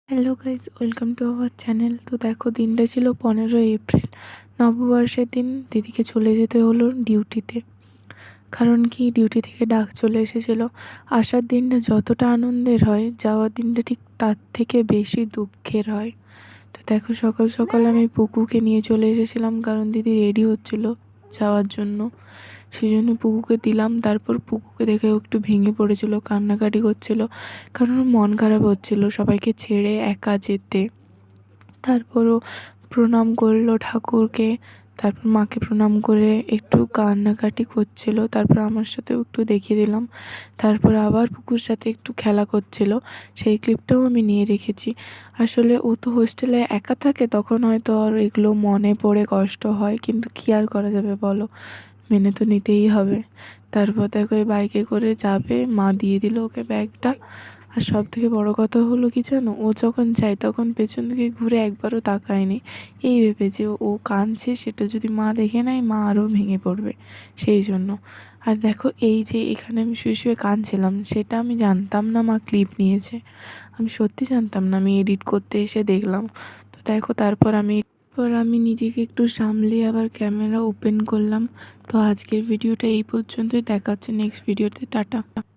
Hello guys, welcome to our channel. তো দেখো, দিনটা ছিল 15 এপ্রিল, নববর্ষের দিন। দিদিকে চলে যেতে হলো ডিউটিতে। কারণ কি, ডিউটি থেকে ডাক চলে এসেছিল। আসার দিনটা যতটা আনন্দের হয়, যাওয়ার দিনটা ঠিক তার থেকে বেশি দুঃখের হয়। তো দেখো, সকাল সকাল আমি পুকুকে নিয়ে চলে এসেছিলাম, কারণ দিদি রেডি হচ্ছিল যাওয়ার জন্য। সেই জন্য পুকুকে দিলাম। তারপর পুকুকে দেখে ও একটু ভেঙে পড়েছিল, কান্নাকাটি করছিল, কারণ ওর মন খারাপ হচ্ছিল সবাইকে ছেড়ে একা যেতে। তারপরও প্রণাম করলো ঠাকুরকে, তারপর মাকে প্রণাম করে একটু কান্নাকাটি করছিল। তারপর আমার সাথেও একটু দেখিয়ে দিলাম। তারপর আবার পুকুর সাথে একটু খেলা করছিল, সেই ক্লিপটাও আমি নিয়ে রেখেছি। আসলে ও তো হোস্টেলে একা থাকে, তখন হয়তো আর এগুলো মনে পড়ে কষ্ট হয়, কিন্তু কী আর করা যাবে বলো, মেনে তো নিতেই হবে। তারপর দেখো, এই বাইকে করে যাবে, মা দিয়ে দিল ওকে ব্যাগটা। আর সব থেকে বড়ো কথা হলো কি জানো, ও যখন যায় তখন পেছন দিকে ঘুরে একবারও তাকায়নি। এই ভেবে যে ও কাঁদছে, সেটা যদি মা দেখে নেয়, মা আরও ভেঙে পড়বে, সেই জন্য। আর দেখো, এই যে এখানে আমি শুয়ে শুয়ে কাঁদছিলাম, সেটা আমি জানতাম না মা ক্লিপ নিয়েছে। আমি সত্যি জানতাম না, আমি এডিট করতে এসে দেখলাম। তো দেখো, তারপর আমি নিজেকে একটু সামলে আবার ক্যামেরা ওপেন করলাম। তো আজকের ভিডিওটা এই পর্যন্তই, দেখা হচ্ছে নেক্সট ভিডিওতে। টাটা।